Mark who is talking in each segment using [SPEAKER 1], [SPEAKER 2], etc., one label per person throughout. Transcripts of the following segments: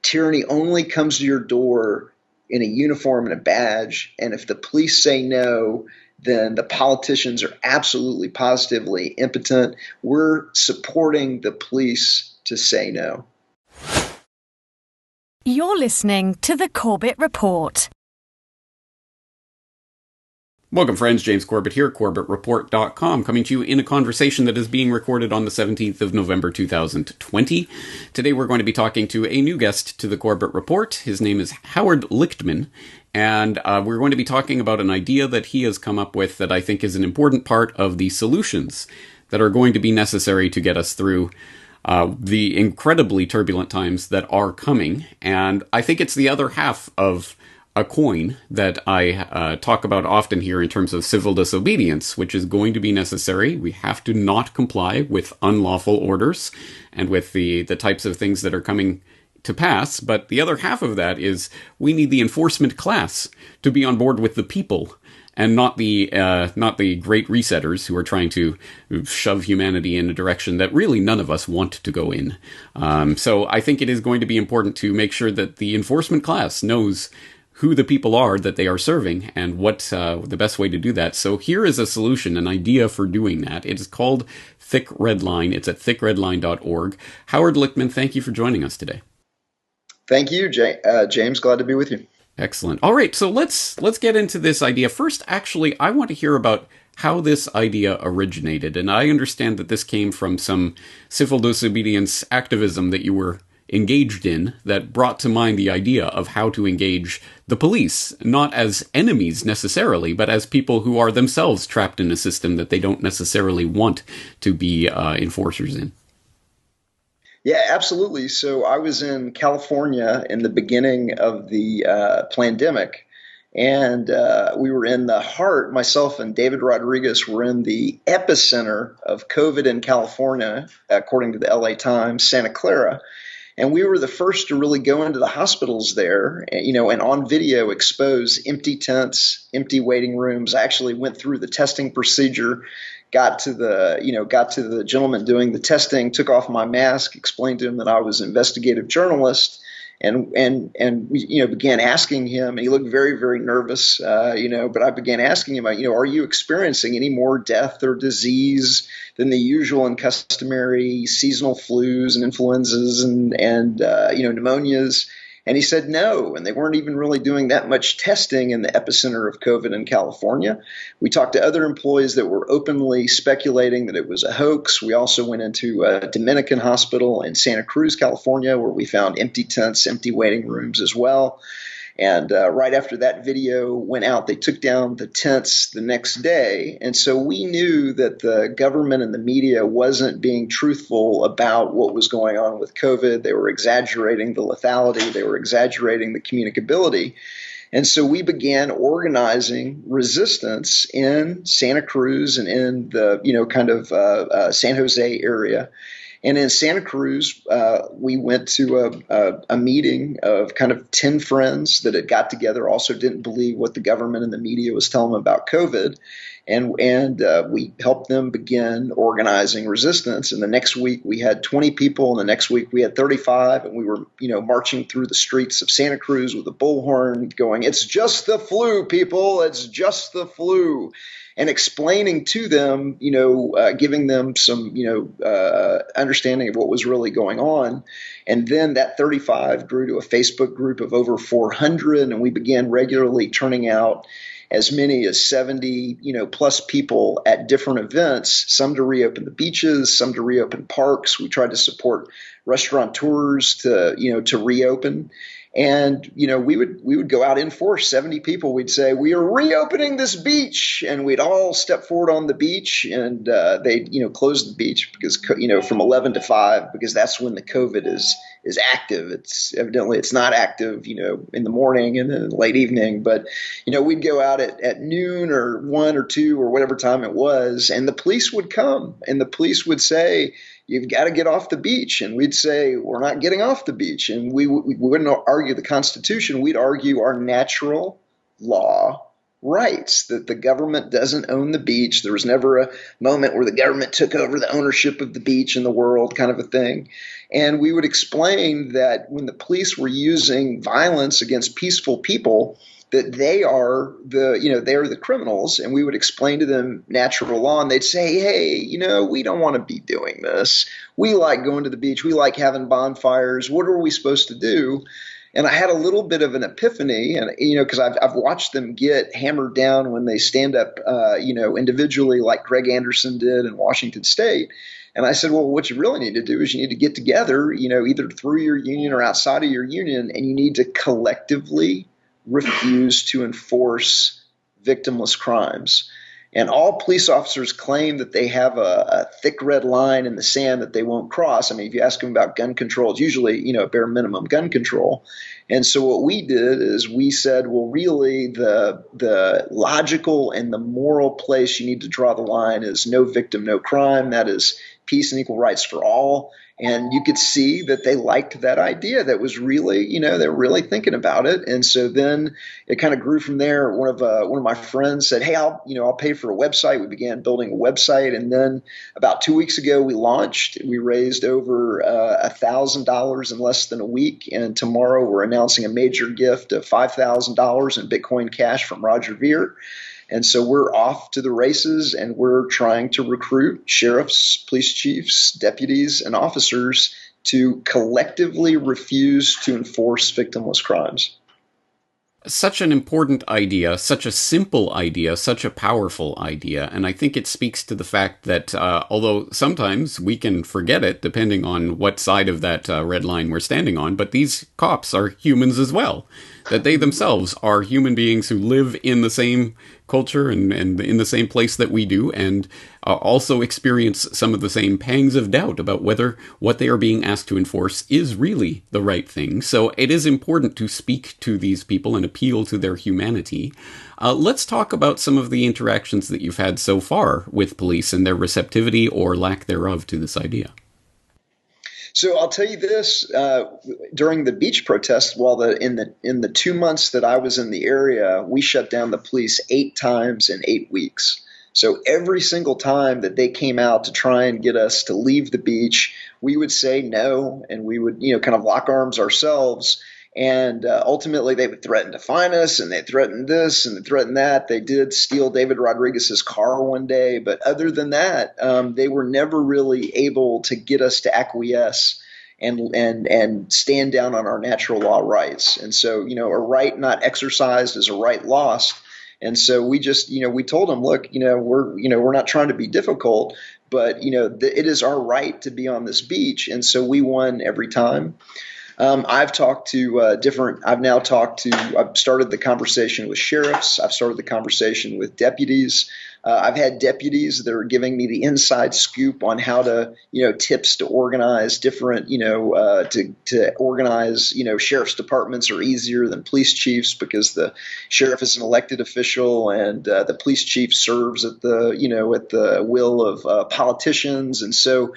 [SPEAKER 1] tyranny only comes to your door in a uniform and a badge. And if the police say no, then the politicians are absolutely positively impotent. We're supporting the police to say no.
[SPEAKER 2] You're listening to the Corbett Report.
[SPEAKER 3] Welcome, friends. James Corbett here, CorbettReport.com, coming to you in a conversation that is being recorded on the 17th of November, 2020. Today we're going to be talking to a new guest to the Corbett Report. His name is Howard Lichtman, and we're going to be talking about an idea that he has come up with that I think is an important part of the solutions that are going to be necessary to get us through the incredibly turbulent times that are coming. And I think it's the other half of a coin that I talk about often here in terms of civil disobedience, which is going to be necessary. We have to not comply with unlawful orders and with the types of things that are coming to pass. But the other half of that is we need the enforcement class to be on board with the people and not the great resetters who are trying to shove humanity in a direction that really none of us want to go in. So I think it is going to be important to make sure that the enforcement class knows who the people are that they are serving and what the best way to do that. So here is a solution, an idea for doing that. It is called Thick Red Line. It's at thickredline.org. Howard Lichtman, thank you for joining us today.
[SPEAKER 1] Thank you, James. Glad to be with you.
[SPEAKER 3] Excellent. All right, so let's get into this idea. First, actually, I want to hear about how this idea originated. And I understand that this came from some civil disobedience activism that you were engaged in that brought to mind the idea of how to engage the police, not as enemies necessarily, but as people who are themselves trapped in a system that they don't necessarily want to be enforcers in.
[SPEAKER 1] Yeah, absolutely. So I was in California in the beginning of the pandemic, and we were in the heart, myself and David Rodriguez were in the epicenter of COVID in California, according to the LA Times, Santa Clara. And we were the first to really go into the hospitals there, and on video expose empty tents, empty waiting rooms. I actually went through the testing procedure, got to the gentleman doing the testing, took off my mask, explained to him that I was an investigative journalist, and we began asking him, and he looked very, very nervous, but I began asking him, are you experiencing any more death or disease than the usual and customary seasonal flus and influenzas and pneumonias? And he said no, and they weren't even really doing that much testing in the epicenter of COVID in California. We talked to other employees that were openly speculating that it was a hoax. We also went into a Dominican hospital in Santa Cruz, California, where we found empty tents, empty waiting rooms as well. And right after that video went out, they took down the tents the next day. And so we knew that the government and the media wasn't being truthful about what was going on with COVID. They were exaggerating the lethality. They were exaggerating the communicability. And so we began organizing resistance in Santa Cruz and in the, San Jose area. And in Santa Cruz, we went to a meeting of kind of 10 friends that had got together, also didn't believe what the government and the media was telling them about COVID. And we helped them begin organizing resistance. And the next week we had 20 people, and the next week we had 35. And we were, marching through the streets of Santa Cruz with a bullhorn going, "It's just the flu, people. It's just the flu." And explaining to them, giving them some, understanding of what was really going on. And then that 35 grew to a Facebook group of over 400, and we began regularly turning out as many as 70, plus people at different events, some to reopen the beaches, some to reopen parks. We tried to support restaurateurs to reopen. And, we would go out in force, 70 people. We'd say, "We are reopening this beach." And we'd all step forward on the beach, and they'd, close the beach because, from 11 to 5, because that's when the COVID is active. It's not active, in the morning and then late evening. But, we'd go out at noon or 1 or 2 or whatever time it was, and the police would come, and the police would say, "You've got to get off the beach." And we'd say, "We're not getting off the beach." And we wouldn't argue the Constitution. We'd argue our natural law, rights, that the government doesn't own the beach. There was never a moment where the government took over the ownership of the beach in the world, kind of a thing. And we would explain that when the police were using violence against peaceful people, that they are the criminals, and we would explain to them natural law, and they'd say, hey, we don't want to be doing this. We like going to the beach. We like having bonfires. What are we supposed to do? And I had a little bit of an epiphany, and because I've watched them get hammered down when they stand up, individually, like Greg Anderson did in Washington State. And I said, well, what you really need to do is you need to get together, either through your union or outside of your union, and you need to collectively refuse to enforce victimless crimes. And all police officers claim that they have a thick red line in the sand that they won't cross. I mean, if you ask them about gun control, it's usually, bare minimum gun control. And so what we did is we said, well, really the logical and the moral place you need to draw the line is no victim, no crime. That is peace and equal rights for all. And you could see that they liked that idea. That was really, they were really thinking about it. And so then it kind of grew from there. One of my friends said, hey, I'll pay for a website. We began building a website. And then about 2 weeks ago, we launched. We raised over $1,000 in less than a week. And tomorrow we're announcing a major gift of $5,000 in Bitcoin Cash from Roger Ver. And so we're off to the races, and we're trying to recruit sheriffs, police chiefs, deputies, and officers to collectively refuse to enforce victimless crimes.
[SPEAKER 3] Such an important idea, such a simple idea, such a powerful idea. And I think it speaks to the fact that although sometimes we can forget it, depending on what side of that red line we're standing on, but these cops are humans as well. That they themselves are human beings who live in the same culture and in the same place that we do, and also experience some of the same pangs of doubt about whether what they are being asked to enforce is really the right thing. So it is important to speak to these people and appeal to their humanity. Let's talk about some of the interactions that you've had so far with police and their receptivity or lack thereof to this idea.
[SPEAKER 1] So I'll tell you this: during the beach protests, in the 2 months that I was in the area, we shut down the police 8 times in 8 weeks. So every single time that they came out to try and get us to leave the beach, we would say no, and we would kind of lock arms ourselves. And ultimately, they would threaten to fine us, and they threatened this, and they threatened that. They did steal David Rodriguez's car one day. But other than that, they were never really able to get us to acquiesce and stand down on our natural law rights. And so, a right not exercised is a right lost. And so we just, we told them, look, we're not trying to be difficult, but, it is our right to be on this beach. And so we won every time. I've started the conversation with sheriffs. I've started the conversation with deputies. I've had deputies that are giving me the inside scoop on how to, tips to organize different, to organize, sheriff's departments are easier than police chiefs because the sheriff is an elected official and the police chief serves at the will of politicians. And so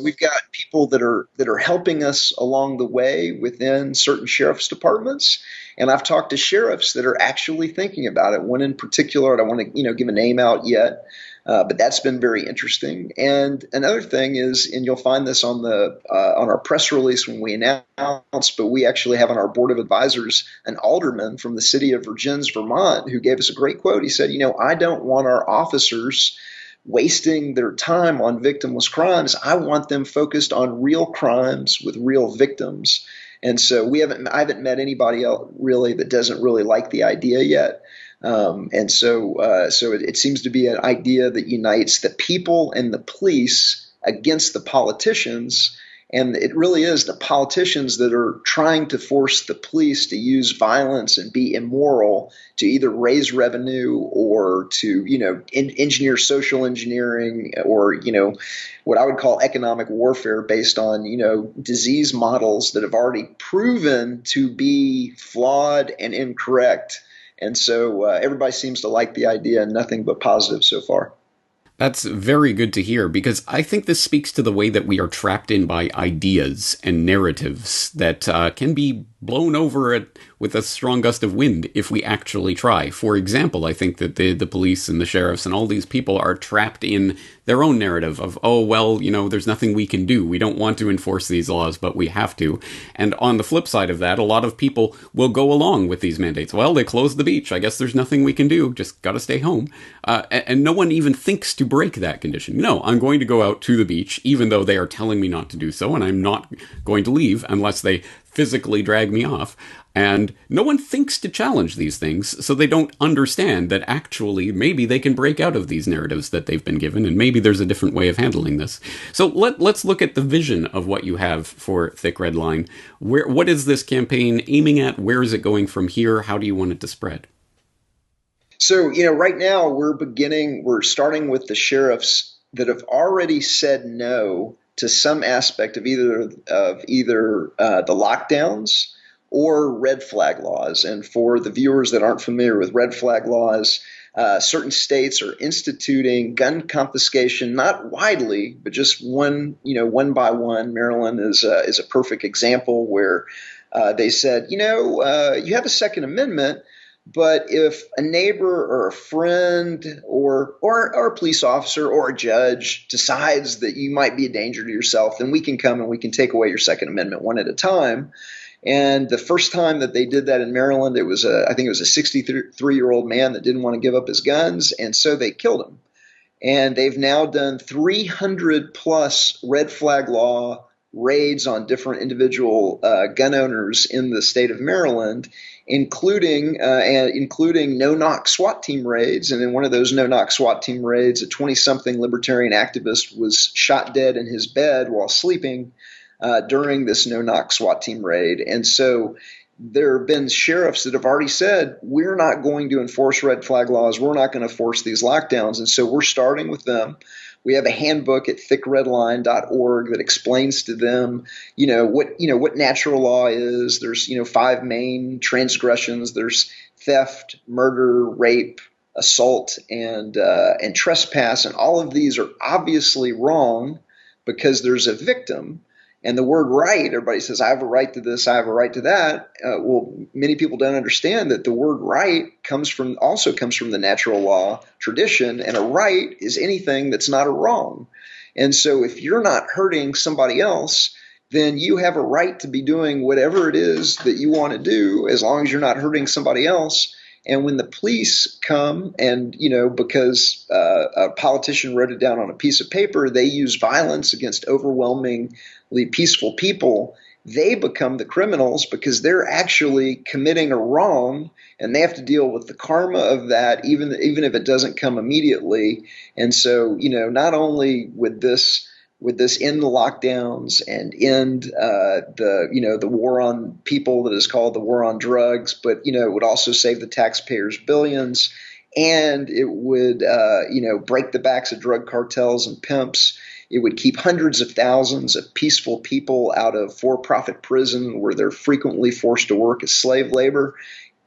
[SPEAKER 1] we've got people that are helping us along the way within certain sheriff's departments. And I've talked to sheriffs that are actually thinking about it. One in particular, I don't want to give a name out yet, but that's been very interesting. And another thing is, and you'll find this on our press release when we announce, but we actually have on our board of advisors an alderman from the city of Vergennes, Vermont, who gave us a great quote. He said, I don't want our officers wasting their time on victimless crimes. I want them focused on real crimes with real victims. And so I haven't met anybody else really that doesn't really like the idea yet. And so it seems to be an idea that unites the people and the police against the politicians. And it really is the politicians that are trying to force the police to use violence and be immoral to either raise revenue or to, engineer social engineering or, what I would call economic warfare based on, disease models that have already proven to be flawed and incorrect. And so everybody seems to like the idea and nothing but positive so far.
[SPEAKER 3] That's very good to hear, because I think this speaks to the way that we are trapped in by ideas and narratives that can be blown over it with a strong gust of wind if we actually try. For example, I think that the police and the sheriffs and all these people are trapped in their own narrative of, oh, well, there's nothing we can do. We don't want to enforce these laws, but we have to. And on the flip side of that, a lot of people will go along with these mandates. Well, they closed the beach. I guess there's nothing we can do. Just got to stay home. And no one even thinks to break that condition. No, I'm going to go out to the beach, even though they are telling me not to do so, and I'm not going to leave unless they physically drag me off. And no one thinks to challenge these things, so they don't understand that actually maybe they can break out of these narratives that they've been given, and maybe there's a different way of handling this. So let's look at the vision of what you have for Thick Red Line. What is this campaign aiming at? Where is it going from here? How do you want it to spread?
[SPEAKER 1] So, right now we're starting with the sheriffs that have already said no to some aspect of either the lockdowns or red flag laws. And for the viewers that aren't familiar with red flag laws, certain states are instituting gun confiscation, not widely, but just one by one. Maryland is a perfect example where they said, you have a Second Amendment, but if a neighbor or a friend or a police officer or a judge decides that you might be a danger to yourself, then we can come and we can take away your Second Amendment one at a time. And the first time that they did that in Maryland, I think it was a 63-year-old man that didn't want to give up his guns, and so they killed him. And they've now done 300 plus red flag law raids on different individual gun owners in the state of Maryland, including no-knock SWAT team raids. And in one of those no-knock SWAT team raids, a 20-something libertarian activist was shot dead in his bed while sleeping during this no-knock SWAT team raid. And so there have been sheriffs that have already said, we're not going to enforce red flag laws. We're not going to force these lockdowns. And so we're starting with them. We have a handbook at thickredline.org that explains to them, what natural law is. There's, 5 main transgressions. There's theft, murder, rape, assault, and trespass. And all of these are obviously wrong because there's a victim. And the word right, everybody says, I have a right to this, I have a right to that. Well, many people don't understand that the word right also comes from the natural law tradition, and a right is anything that's not a wrong. And so if you're not hurting somebody else, then you have a right to be doing whatever it is that you want to do, as long as you're not hurting somebody else. And when the police come and, because a politician wrote it down on a piece of paper, they use violence against overwhelmingly peaceful people, they become the criminals because they're actually committing a wrong, and they have to deal with the karma of that, even if it doesn't come immediately. And so, not only would this end the lockdowns and end the war on people that is called the war on drugs, but it would also save the taxpayers billions, and it would break the backs of drug cartels and pimps. It would keep hundreds of thousands of peaceful people out of for-profit prison where they're frequently forced to work as slave labor.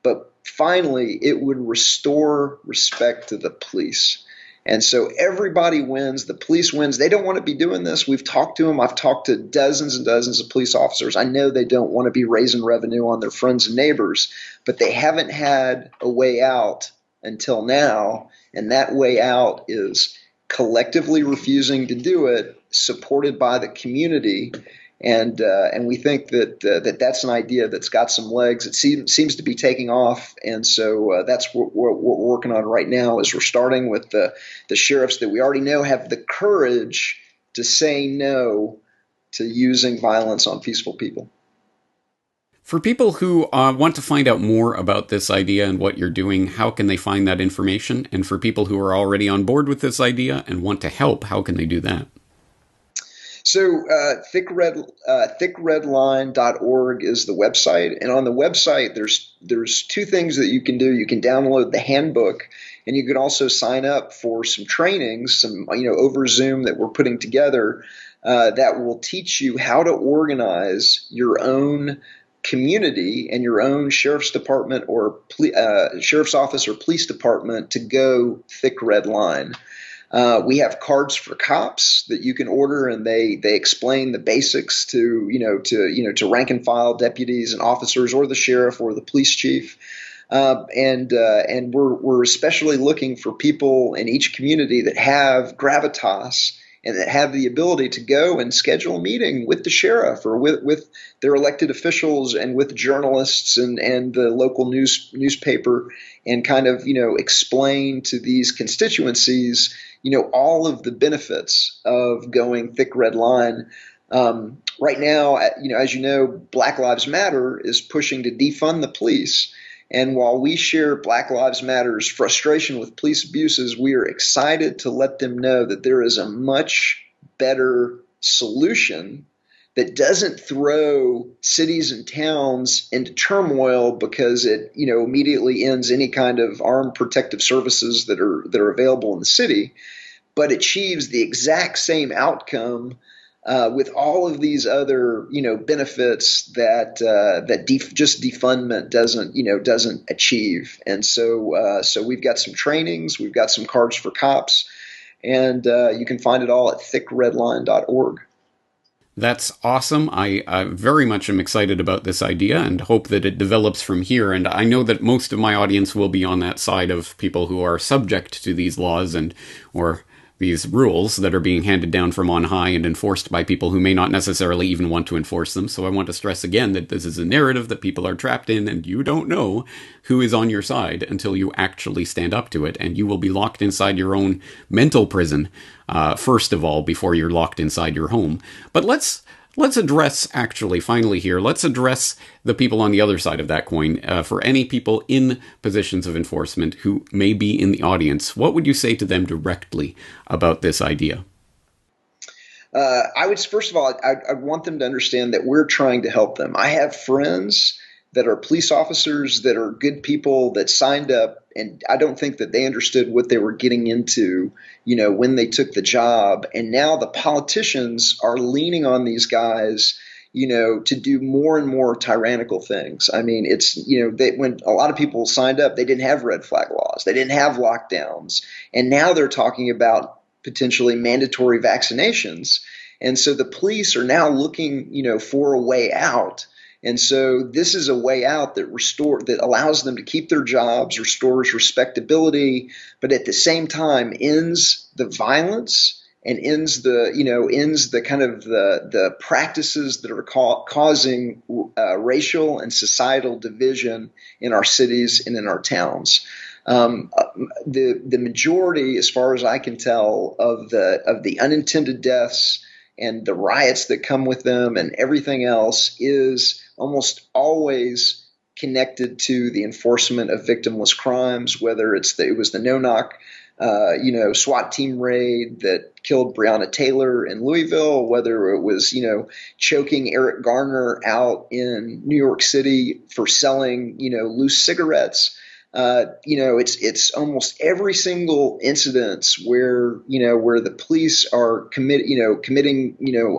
[SPEAKER 1] But finally, it would restore respect to the police. And so everybody wins. The police wins. They don't want to be doing this. We've talked to them. I've talked to dozens and dozens of police officers. I know they don't want to be raising revenue on their friends and neighbors, but they haven't had a way out until now. And that way out is collectively refusing to do it, supported by the community. And we think that that's an idea that's got some legs. It seems to be taking off. And so that's what we're working on right now, is we're starting with the sheriffs that we already know have the courage to say no to using violence on peaceful people.
[SPEAKER 3] For people who want to find out more about this idea and what you're doing, how can they find that information? And for people who are already on board with this idea and want to help, how can they do that?
[SPEAKER 1] So thickredline.org is the website. And on the website, there's 2 things that you can do. You can download the handbook, and you can also sign up for some trainings, some over Zoom that we're putting together that will teach you how to organize your own community and your own sheriff's department or sheriff's office or police department to go thick red line. We have cards for cops that you can order, and they explain the basics to rank and file deputies and officers, or the sheriff or the police chief. And we're especially looking for people in each community that have gravitas and that have the ability to go and schedule a meeting with the sheriff or with their elected officials and with journalists and the local newspaper, and kind of, explain to these constituencies, all of the benefits of going thick red line. Right now, as you know, Black Lives Matter is pushing to defund the police. And while we share Black Lives Matter's frustration with police abuses, we are excited to let them know that there is a much better solution that doesn't throw cities and towns into turmoil because it, immediately ends any kind of armed protective services that are available in the city, but achieves the exact same outcome with all of these other, benefits that just defundment doesn't achieve. And so we've got some trainings, we've got some cards for cops, and you can find it all at thickredline.org.
[SPEAKER 3] That's awesome. I very much am excited about this idea and hope that it develops from here. And I know that most of my audience will be on that side of people who are subject to these laws or these rules that are being handed down from on high and enforced by people who may not necessarily even want to enforce them. So I want to stress again that this is a narrative that people are trapped in, and you don't know who is on your side until you actually stand up to it. And you will be locked inside your own mental prison, first of all, before you're locked inside your home. But let's address, actually, finally here, let's address the people on the other side of that coin. For any people in positions of enforcement who may be in the audience, what would you say to them directly about this idea?
[SPEAKER 1] I would, first of all, I want them to understand that we're trying to help them. I have friends that are police officers that are good people that signed up, and I don't think that they understood what they were getting into, when they took the job. And now the politicians are leaning on these guys, to do more and more tyrannical things. I mean, it's, when a lot of people signed up, they didn't have red flag laws, they didn't have lockdowns, and now they're talking about potentially mandatory vaccinations. And so the police are now looking, for a way out. And so this is a way out that allows them to keep their jobs, restores respectability, but at the same time ends the violence and ends the kind of the practices that are causing racial and societal division in our cities and in our towns. The majority, as far as I can tell, of the unintended deaths and the riots that come with them and everything else is almost always connected to the enforcement of victimless crimes, whether it was the no-knock, SWAT team raid that killed Breonna Taylor in Louisville, whether it was, choking Eric Garner out in New York City for selling, loose cigarettes. It's almost every single incident where the police are committing,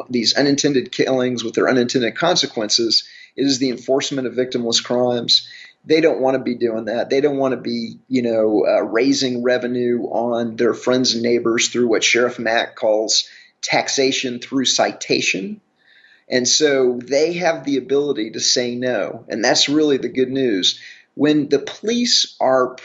[SPEAKER 1] these unintended killings with their unintended consequences. It is the enforcement of victimless crimes. They don't want to be doing that. They don't want to be, raising revenue on their friends and neighbors through what Sheriff Mack calls taxation through citation. And so they have the ability to say no. And that's really the good news. When the police are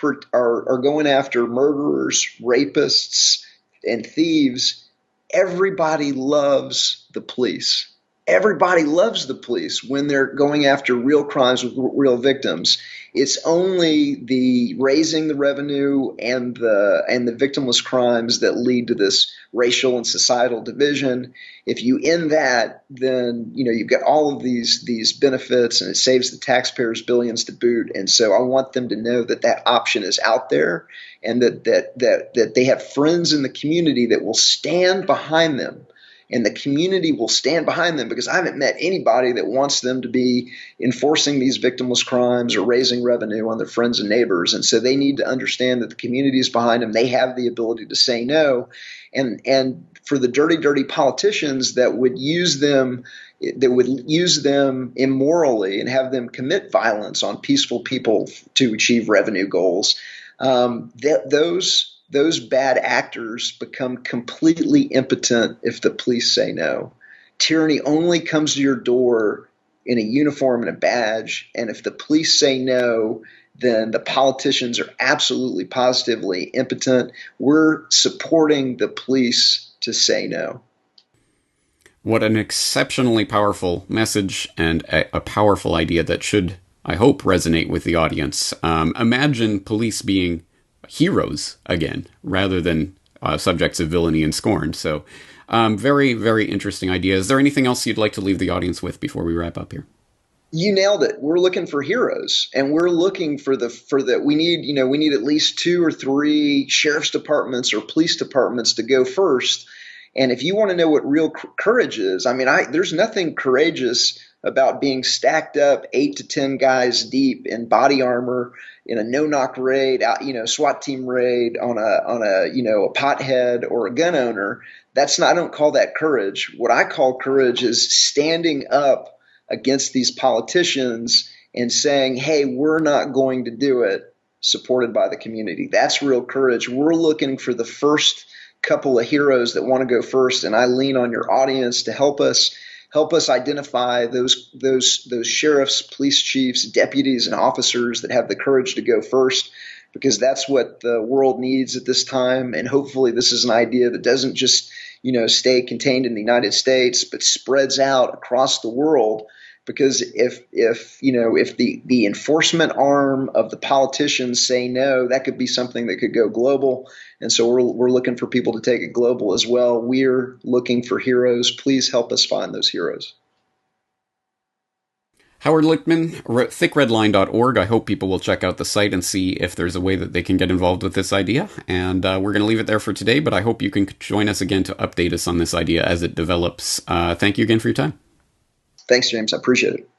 [SPEAKER 1] going after murderers, rapists, and thieves, everybody loves the police. Everybody loves the police when they're going after real crimes with real victims. It's only the raising the revenue and the victimless crimes that lead to this racial and societal division. If you end that, then you've got all of these benefits, and it saves the taxpayers billions to boot. And so I want them to know that option is out there, and that they have friends in the community that will stand behind them. And the community will stand behind them, because I haven't met anybody that wants them to be enforcing these victimless crimes or raising revenue on their friends and neighbors. And so they need to understand that the community is behind them. They have the ability to say no. And for the dirty politicians that would use them immorally and have them commit violence on peaceful people to achieve revenue goals, those those bad actors become completely impotent if the police say no. Tyranny only comes to your door in a uniform and a badge, and if the police say no, then the politicians are absolutely positively impotent. We're supporting the police to say no.
[SPEAKER 3] What an exceptionally powerful message and a powerful idea that should, I hope, resonate with the audience. Imagine police being heroes again, rather than subjects of villainy and scorn. So very, very interesting idea. Is there anything else you'd like to leave the audience with before we wrap up here?
[SPEAKER 1] You nailed it. We're looking for heroes, and we're looking for we need at least 2 or 3 sheriff's departments or police departments to go first. And if you want to know what real courage is, there's nothing courageous about being stacked up 8 to 10 guys deep in body armor in a no-knock raid, SWAT team raid on a pothead or a gun owner. I don't call that courage. What I call courage is standing up against these politicians and saying, hey, we're not going to do it, supported by the community. That's real courage. We're looking for the first couple of heroes that want to go first, and I lean on your audience to help us identify those sheriffs, police chiefs, deputies, and officers that have the courage to go first, because that's what the world needs at this time. And hopefully this is an idea that doesn't just stay contained in the United States, but spreads out across the world. Because if the enforcement arm of the politicians say no, that could be something that could go global. And so we're looking for people to take it global as well. We're looking for heroes. Please help us find those heroes.
[SPEAKER 3] Howard Lichtman, thickredline.org. I hope people will check out the site and see if there's a way that they can get involved with this idea. And we're going to leave it there for today, but I hope you can join us again to update us on this idea as it develops. Thank you again for your time.
[SPEAKER 1] Thanks, James. I appreciate it.